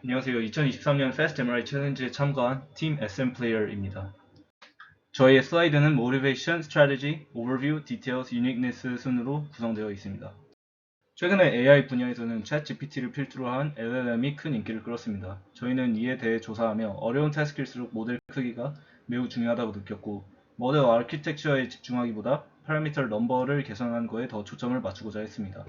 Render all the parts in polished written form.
안녕하세요. 2023년 Fast MRI 챌린지에 참가한 팀 SM 플레이어입니다. 저희의 슬라이드는 Motivation, Strategy, Overview, Details, Uniqueness 순으로 구성되어 있습니다. 최근에 AI 분야에서는 ChatGPT를 필두로 한 LLM이 큰 인기를 끌었습니다. 저희는 이에 대해 조사하며 어려운 태스크일수록 모델 크기가 매우 중요하다고 느꼈고, 모델 아키텍처에 집중하기보다 파라미터 넘버를 개선하는 거에 더 초점을 맞추고자 했습니다.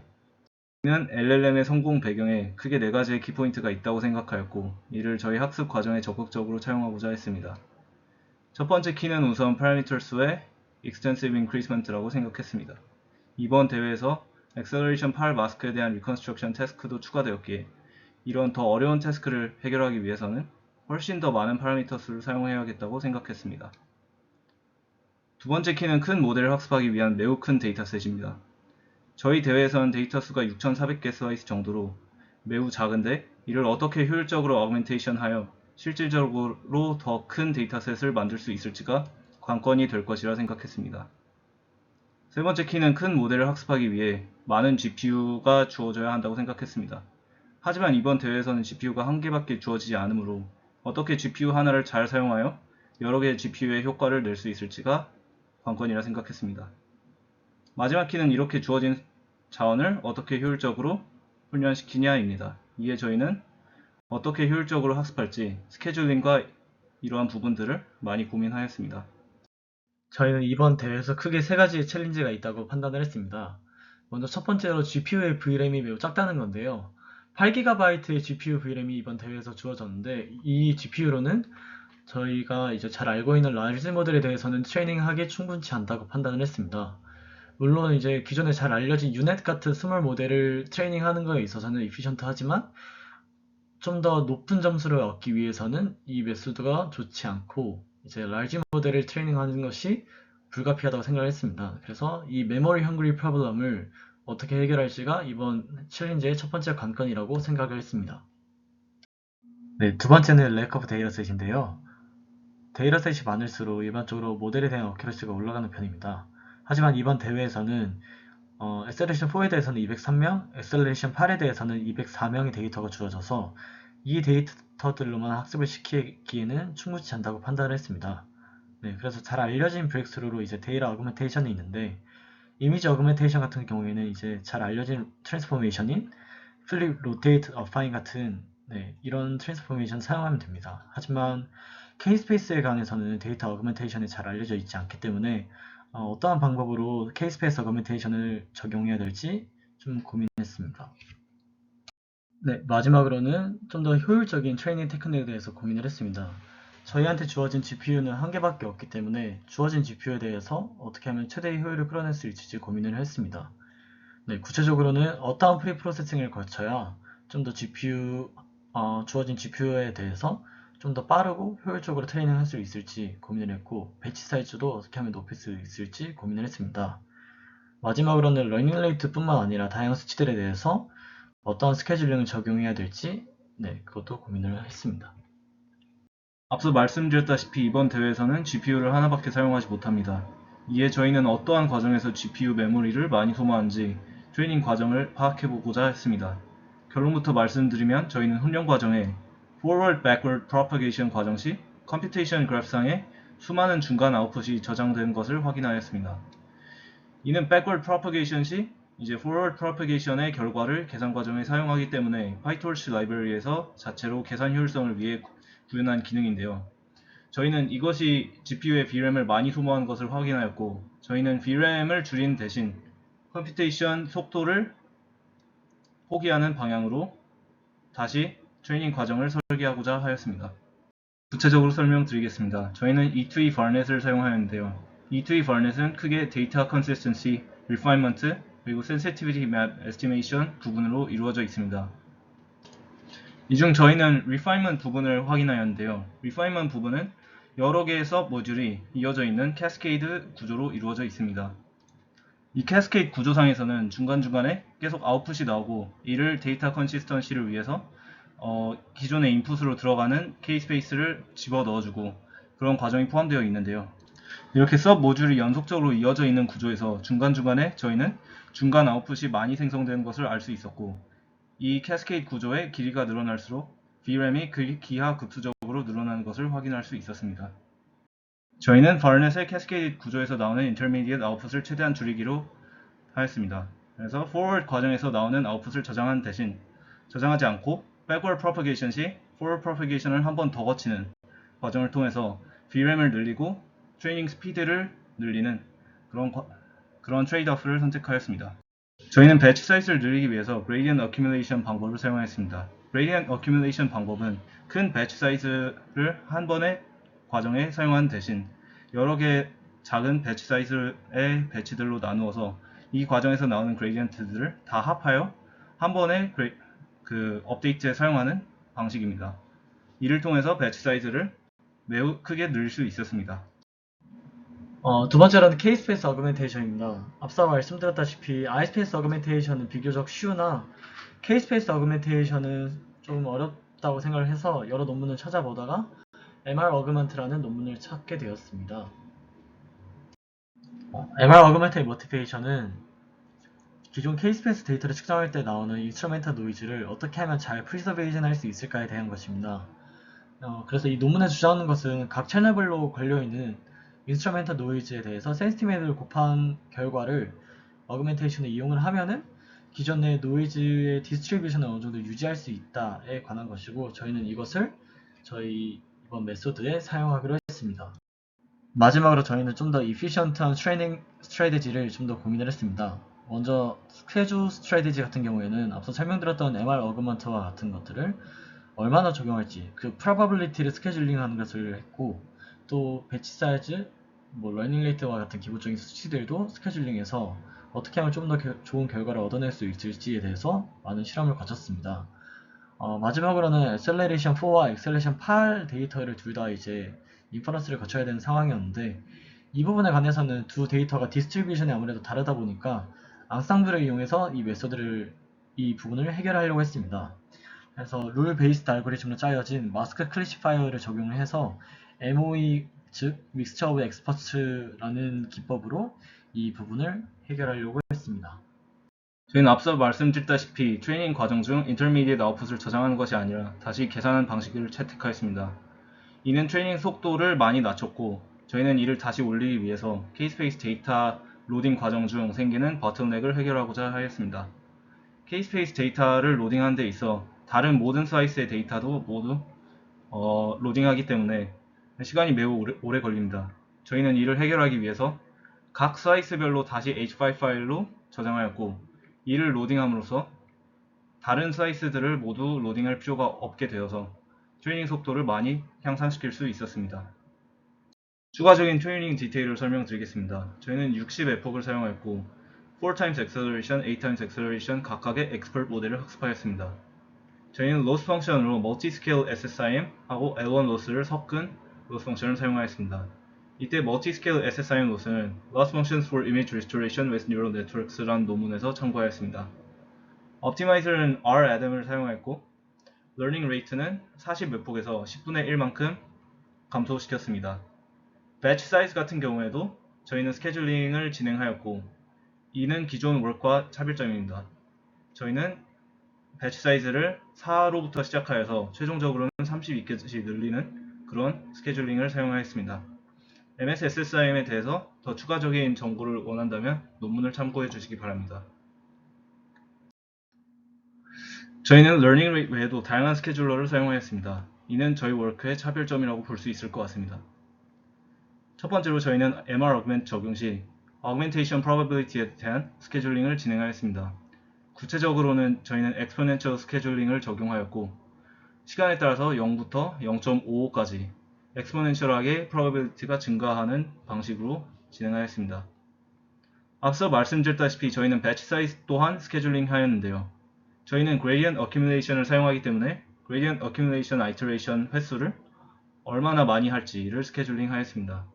저희는 LLM의 성공 배경에 크게 4가지의 키포인트가 있다고 생각하였고, 이를 저희 학습 과정에 적극적으로 차용하고자 했습니다. 첫 번째 키는 우선 파라미터 수의 Extensive Increasement라고 생각했습니다. 이번 대회에서 Acceleration Par 마스크에 대한 Reconstruction 태스크도 추가되었기에 이런 더 어려운 태스크를 해결하기 위해서는 훨씬 더 많은 파라미터 수를 사용해야겠다고 생각했습니다. 두 번째 키는 큰 모델을 학습하기 위한 매우 큰 데이터셋입니다. 저희 대회에서는 데이터 수가 6,400개 슬라이스 정도로 매우 작은데, 이를 어떻게 효율적으로 어그멘테이션 하여 실질적으로 더 큰 데이터셋을 만들 수 있을지가 관건이 될 것이라 생각했습니다. 세 번째 키는 큰 모델을 학습하기 위해 많은 GPU가 주어져야 한다고 생각했습니다. 하지만 이번 대회에서는 GPU가 한 개밖에 주어지지 않으므로 어떻게 GPU 하나를 잘 사용하여 여러 개의 GPU의 효과를 낼 수 있을지가 관건이라 생각했습니다. 마지막 키는 이렇게 주어진 자원을 어떻게 효율적으로 훈련시키냐입니다. 이에 저희는 어떻게 효율적으로 학습할지 스케줄링과 이러한 부분들을 많이 고민하였습니다. 저희는 이번 대회에서 크게 3가지의 챌린지가 있다고 판단을 했습니다. 먼저 첫 번째로 GPU의 VRAM이 매우 작다는 건데요. 8GB의 GPU VRAM이 이번 대회에서 주어졌는데, 이 GPU로는 저희가 이제 잘 알고 있는 라지 모델에 대해서는 트레이닝하기 충분치 않다고 판단을 했습니다. 물론 이제 기존에 잘 알려진 유넷 같은 스몰 모델을 트레이닝하는 거에 있어서는 이피션트하지만 좀 더 높은 점수를 얻기 위해서는 이 메소드가 좋지 않고 이제 라지 모델을 트레이닝하는 것이 불가피하다고 생각을 했습니다. 그래서 이 메모리 헝그리 프로블럼을 어떻게 해결할지가 이번 챌린지의 첫 번째 관건이라고 생각을 했습니다. 네, 두 번째는 렉 오브 데이터셋인데요. 데이터셋이 많을수록 일반적으로 모델에 대한 어큐러시가 올라가는 편입니다. 하지만 이번 대회에서는 엑셀레이션 4에 대해서는 203명, 엑셀레이션 8에 대해서는 204명의 데이터가 주어져서 이 데이터들로만 학습을 시키기에는 충분치 않다고 판단을 했습니다. 네, 그래서 잘 알려진 브렉스루로 이제 데이터 어그멘테이션이 있는데, 이미지 어그멘테이션 같은 경우에는 이제 잘 알려진 트랜스포메이션인 플립, 로테이트, 어파인 같은 이런 트랜스포메이션 사용하면 됩니다. 하지만 K-스페이스에 관해서는 데이터 어그멘테이션이 잘 알려져 있지 않기 때문에 어떠한 방법으로 K-스페이스 어그멘테이션을 적용해야 될지 좀 고민했습니다. 네, 마지막으로는 좀 더 효율적인 트레이닝 테크닉에 대해서 고민을 했습니다. 저희한테 주어진 GPU는 한 개밖에 없기 때문에 주어진 GPU에 대해서 어떻게 하면 최대의 효율을 끌어낼 수 있을지 고민을 했습니다. 네, 구체적으로는 어떠한 프리 프로세싱을 거쳐야 좀 더 주어진 GPU에 대해서 좀 더 빠르고 효율적으로 트레이닝할 수 있을지 고민을 했고, 배치 사이즈도 어떻게 하면 높일 수 있을지 고민을 했습니다. 마지막으로는 러닝 레이트 뿐만 아니라 다양한 수치들에 대해서 어떠한 스케줄링을 적용해야 될지 그것도 고민을 했습니다. 앞서 말씀드렸다시피 이번 대회에서는 GPU를 하나밖에 사용하지 못합니다. 이에 저희는 어떠한 과정에서 GPU 메모리를 많이 소모하는지 트레이닝 과정을 파악해보고자 했습니다. 결론부터 말씀드리면 저희는 훈련 과정에 Forward Backward Propagation 과정 시 컴퓨테이션 그래프상에 수많은 중간 아웃풋이 저장된 것을 확인하였습니다. 이는 Backward Propagation 시 이제 Forward Propagation의 결과를 계산 과정에 사용하기 때문에 PyTorch 라이브러리에서 자체로 계산 효율성을 위해 구현한 기능인데요. 저희는 이것이 GPU의 VRAM을 많이 소모하는 것을 확인하였고, 저희는 VRAM을 줄인 대신 컴퓨테이션 속도를 포기하는 방향으로 다시 트레이닝 과정을 설계하고자 하였습니다. 구체적으로 설명드리겠습니다. 저희는 E2E Varnet을 사용하였는데요. E2E Varnet은 크게 Data Consistency, Refinement, 그리고 Sensitivity Map Estimation 부분으로 이루어져 있습니다. 이 중 저희는 Refinement 부분을 확인하였는데요. Refinement 부분은 여러 개의 서브 모듈이 이어져 있는 캐스케이드 구조로 이루어져 있습니다. 이 캐스케이드 구조상에서는 중간중간에 계속 아웃풋이 나오고, 이를 데이터 컨시스턴시를 위해서 기존의 인풋으로 들어가는 K-스페이스를 집어 넣어주고 그런 과정이 포함되어 있는데요. 이렇게 서브 모듈이 연속적으로 이어져 있는 구조에서 중간중간에 저희는 중간 아웃풋이 많이 생성되는 것을 알 수 있었고, 이 캐스케이드 구조의 길이가 늘어날수록 VRAM이 기하급수적으로 늘어나는 것을 확인할 수 있었습니다. 저희는 바르넷의 캐스케이드 구조에서 나오는 intermediate output을 최대한 줄이기로 하였습니다. 그래서 forward 과정에서 나오는 아웃풋을 저장하지 않고 backward propagation 시 forward propagation을 한 번 더 거치는 과정을 통해서 VRAM을 늘리고 트레이닝 스피드를 늘리는 그런 트레이드오프를 선택하였습니다. 저희는 배치 사이즈를 늘리기 위해서 gradient accumulation 방법을 사용하였습니다. gradient accumulation 방법은 큰 배치 사이즈를 한 번의 과정에 사용하는 대신 여러 개의 작은 배치 사이즈의 배치들로 나누어서 이 과정에서 나오는 그레디언트들을 다 합하여 한 번에 업데이트에 사용하는 방식입니다. 이를 통해서 배치 사이즈를 매우 크게 늘릴 수 있었습니다. 두 번째로는 K-스페이스 어그멘테이션입니다. 앞서 말씀드렸다시피 I-스페이스 어그멘테이션은 비교적 쉬우나 K-스페이스 어그멘테이션은 좀 어렵다고 생각을 해서 여러 논문을 찾아보다가 MR 어그먼트라는 논문을 찾게 되었습니다. MR 어그먼트의 모티베이션은 기존 K-스페이스 데이터를 측정할 때 나오는 인스트루멘탈 노이즈를 어떻게 하면 잘 프리서베이션 할 수 있을까에 대한 것입니다. 그래서 이 논문에 주장하는 것은 각 채널별로 걸려있는 인스트루멘탈 노이즈에 대해서 센스티메이터를 곱한 결과를 어그멘테이션에 이용을 하면은 기존의 노이즈의 디스트리뷰션을 어느 정도 유지할 수 있다에 관한 것이고, 저희는 이것을 저희 이번 메소드에 사용하기로 했습니다. 마지막으로 저희는 좀 더 이피션트한 트레이닝 스트래티지를 좀 더 고민을 했습니다. 먼저 스케줄 스트래티지 같은 경우에는 앞서 설명드렸던 MR 어그먼트와 같은 것들을 얼마나 적용할지 그 프로바빌리티를 스케줄링하는 것을 했고, 또 배치 사이즈, 러닝 레이트와 같은 기본적인 수치들도 스케줄링해서 어떻게 하면 좀 더 좋은 결과를 얻어낼 수 있을지에 대해서 많은 실험을 거쳤습니다. 마지막으로는 엑셀레이션 4와 엑셀레이션 8 데이터를 둘 다 이제 인퍼런스를 거쳐야 되는 상황이었는데, 이 부분에 관해서는 두 데이터가 디스트리뷰션이 아무래도 다르다 보니까 앙상블을 이용해서 이 부분을 해결하려고 했습니다. 그래서 룰 베이스드 알고리즘으로 짜여진 마스크 클래시파이어를 적용을 해서 MOE, 즉 믹스처 오브 엑스퍼츠라는 기법으로 이 부분을 해결하려고 했습니다. 저희는 앞서 말씀드렸다시피 트레이닝 과정 중 인터미디엇 아웃풋을 저장하는 것이 아니라 다시 계산하는 방식을 채택하였습니다. 이는 트레이닝 속도를 많이 낮췄고, 저희는 이를 다시 올리기 위해서 K-스페이스 데이터 로딩 과정 중 생기는 버틀넥을 해결하고자 하였습니다. K-스페이스 데이터를 로딩하는 데 있어 다른 모든 사이즈의 데이터도 모두 로딩하기 때문에 시간이 매우 오래 걸립니다. 저희는 이를 해결하기 위해서 각 사이즈별로 다시 H5 파일로 저장하였고, 이를 로딩함으로써 다른 사이즈들을 모두 로딩할 필요가 없게 되어서 트레이닝 속도를 많이 향상시킬 수 있었습니다. 추가적인 트레이닝 디테일을 설명드리겠습니다. 저희는 60 에폭을 사용하였고 4x acceleration, 8x acceleration 각각의 expert 모델을 학습하였습니다. 저희는 loss 펑션으로 multi-scale SSIM 하고 L1 loss를 섞은 loss 펑션을 사용하였습니다. 이때 multi-scale SSIM loss는 loss functions for image restoration with neural networks라는 논문에서 참고하였습니다. optimizer는 R-ADAM을 사용하였고 learning rate는 40 몇 폭에서 10분의 1만큼 감소시켰습니다. batch size 같은 경우에도 저희는 스케줄링을 진행하였고, 이는 기존 work과 차별점입니다. 저희는 배치 사이즈를 4로부터 시작하여서 최종적으로는 32개씩 늘리는 그런 스케줄링을 사용하였습니다. MS SSIM에 대해서 더 추가적인 정보를 원한다면 논문을 참고해 주시기 바랍니다. 저희는 러닝 레이트 외에도 다양한 스케줄러를 사용하였습니다. 이는 저희 워크의 차별점이라고 볼 수 있을 것 같습니다. 첫 번째로 저희는 MR 어그멘트 적용 시 Augmentation Probability에 대한 스케줄링을 진행하였습니다. 구체적으로는 저희는 Exponential 스케줄링을 적용하였고, 시간에 따라서 0부터 0.55까지 엑스포넨셜하게 probability가 증가하는 방식으로 진행하였습니다. 앞서 말씀드렸다시피 저희는 배치 사이즈 또한 스케줄링 하였는데요. 저희는 gradient accumulation을 사용하기 때문에 gradient accumulation iteration 횟수를 얼마나 많이 할지를 스케줄링 하였습니다.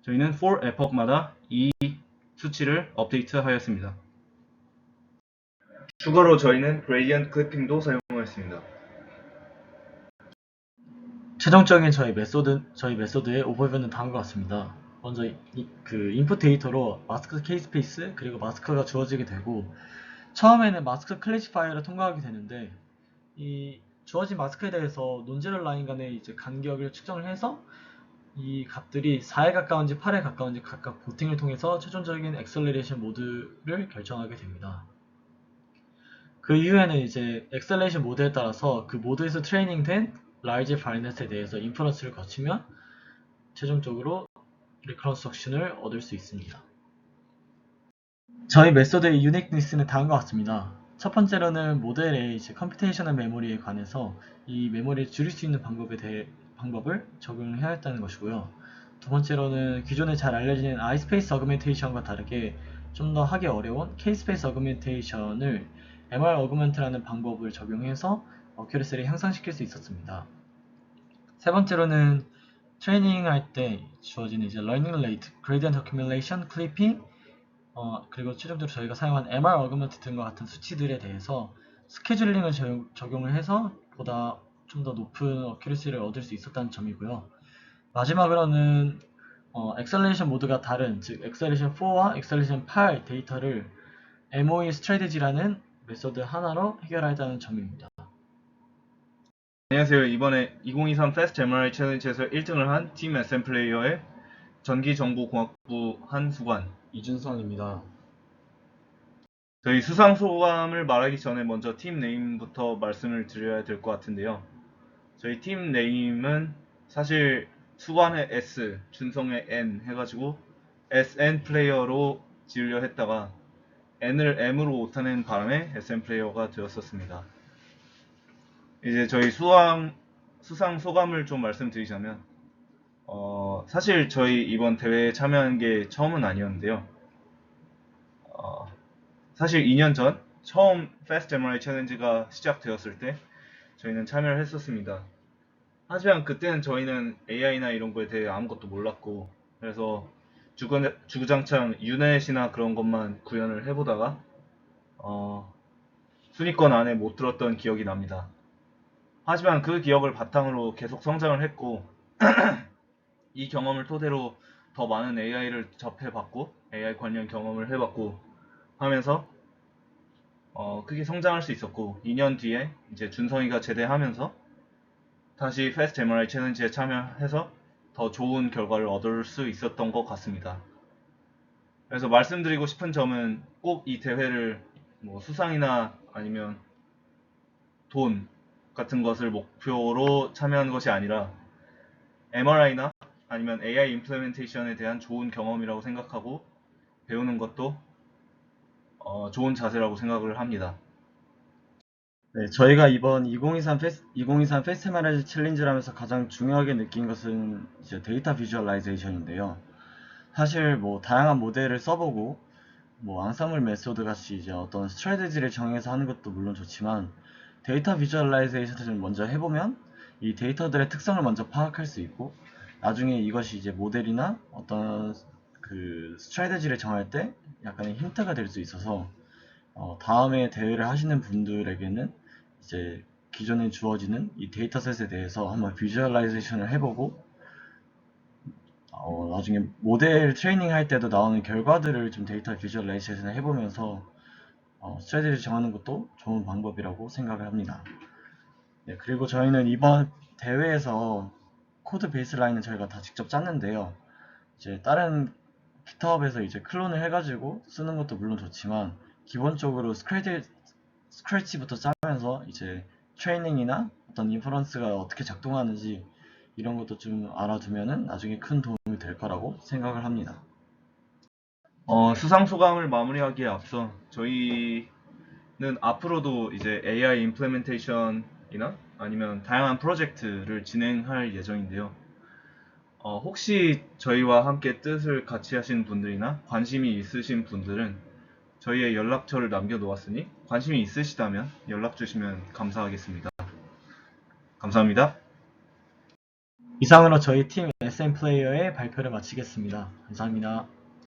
저희는 4 epoch마다 이 수치를 업데이트 하였습니다. 추가로 저희는 gradient clipping도 사용하였습니다. 최종적인 저희 메소드의 오버뷰는 다음과 같습니다. 먼저 인풋 데이터로 마스크 K-스페이스 그리고 마스크가 주어지게 되고, 처음에는 마스크 클래시파이어를 통과하게 되는데, 이 주어진 마스크에 대해서 논제럴 라인 간의 이제 간격을 측정을 해서 이 값들이 4에 가까운지 8에 가까운지 각각 보팅을 통해서 최종적인 엑셀러레이션 모드를 결정하게 됩니다. 그 이후에는 이제 엑셀러레이션 모드에 따라서 그 모드에서 트레이닝된 라이지 바이넷에 대해서 인퍼런스를 거치면 최종적으로 리컨스트럭션을 얻을 수 있습니다. 저희 메소드의 유니크니스는 다음과 같습니다. 첫 번째로는 모델의 이제 컴퓨테이셔널 메모리에 관해서 이 메모리를 줄일 수 있는 방법을 적용해야 했다는 것이고요. 두 번째로는 기존에 잘 알려진 iSpace 어그멘테이션과 다르게 좀 더 하기 어려운 K-스페이스 어그멘테이션을 MR 어그멘트라는 방법을 적용해서 어큐러시를 향상시킬 수 있었습니다. 세 번째로는 트레이닝 할 때 주어지는 이제 learning rate, gradient accumulation, clipping, 그리고 최종적으로 저희가 사용한 MR 어그먼트 등과 같은 수치들에 대해서 스케줄링을 적용을 해서 보다 좀 더 높은 어큐러시를 얻을 수 있었다는 점이고요. 마지막으로는 엑셀레이션 모드가 다른, 즉 엑셀레이션 4와 엑셀레이션 8 데이터를 MOE 스트래티지라는 메소드 하나로 해결하였다는 점입니다. 안녕하세요. 이번에 2023 Fast MRI 챌린지에서 1등을 한 팀 SM 플레이어의 전기정보공학부 한수관 이준성입니다. 저희 수상 소감을 말하기 전에 먼저 팀 네임부터 말씀을 드려야 될 것 같은데요. 저희 팀 네임은 사실 수관의 S, 준성의 N 해가지고 SN 플레이어로 지으려 했다가 N을 M으로 오타낸 바람에 SM 플레이어가 되었었습니다. 이제 저희 수상 소감을 좀 말씀드리자면 사실 저희 이번 대회에 참여한 게 처음은 아니었는데요. 사실 2년 전 처음 Fast MRI 챌린지가 시작되었을 때 저희는 참여를 했었습니다. 하지만 그때는 저희는 AI나 이런 거에 대해 아무것도 몰랐고 그래서 주구장창 유넷이나 그런 것만 구현을 해보다가 순위권 안에 못 들었던 기억이 납니다. 하지만 그 기억을 바탕으로 계속 성장을 했고 이 경험을 토대로 더 많은 AI를 접해봤고 AI 관련 경험을 해봤고 하면서 크게 성장할 수 있었고 2년 뒤에 이제 준성이가 제대하면서 다시 Fast MRI 챌린지에 참여해서 더 좋은 결과를 얻을 수 있었던 것 같습니다. 그래서 말씀드리고 싶은 점은 꼭 이 대회를 뭐 수상이나 아니면 돈 같은 것을 목표로 참여한 것이 아니라 MRI나 아니면 AI 임플레멘테이션에 대한 좋은 경험이라고 생각하고 배우는 것도 좋은 자세라고 생각을 합니다. 네, 저희가 이번 2023 페스트 마라지 챌린지를 하면서 가장 중요하게 느낀 것은 이제 데이터 비주얼라이제이션인데요. 사실 뭐 다양한 모델을 써보고 뭐 앙상블 메소드 같이 이제 어떤 스트래티지를 정해서 하는 것도 물론 좋지만 데이터 비주얼라이제이션을 먼저 해보면 이 데이터들의 특성을 먼저 파악할 수 있고 나중에 이것이 이제 모델이나 어떤 그 스트래티지를 정할 때 약간의 힌트가 될 수 있어서 다음에 대회를 하시는 분들에게는 이제 기존에 주어지는 이 데이터셋에 대해서 한번 비주얼라이제이션을 해보고 나중에 모델 트레이닝 할 때도 나오는 결과들을 좀 데이터 비주얼라이제이션을 해보면서 스트래티지 정하는 것도 좋은 방법이라고 생각을 합니다. 네, 그리고 저희는 이번 대회에서 코드 베이스라인은 저희가 다 직접 짰는데요. 이제 다른 GitHub에서 이제 클론을 해가지고 쓰는 것도 물론 좋지만 기본적으로 스크래치부터 짜면서 이제 트레이닝이나 어떤 인퍼런스가 어떻게 작동하는지 이런 것도 좀 알아두면은 나중에 큰 도움이 될 거라고 생각을 합니다. 수상 소감을 마무리하기에 앞서 저희는 앞으로도 이제 AI 임플레멘테이션이나 아니면 다양한 프로젝트를 진행할 예정인데요. 혹시 저희와 함께 뜻을 같이 하신 분들이나 관심이 있으신 분들은 저희의 연락처를 남겨놓았으니 관심이 있으시다면 연락 주시면 감사하겠습니다. 감사합니다. 이상으로 저희 팀 SM 플레이어의 발표를 마치겠습니다. 감사합니다.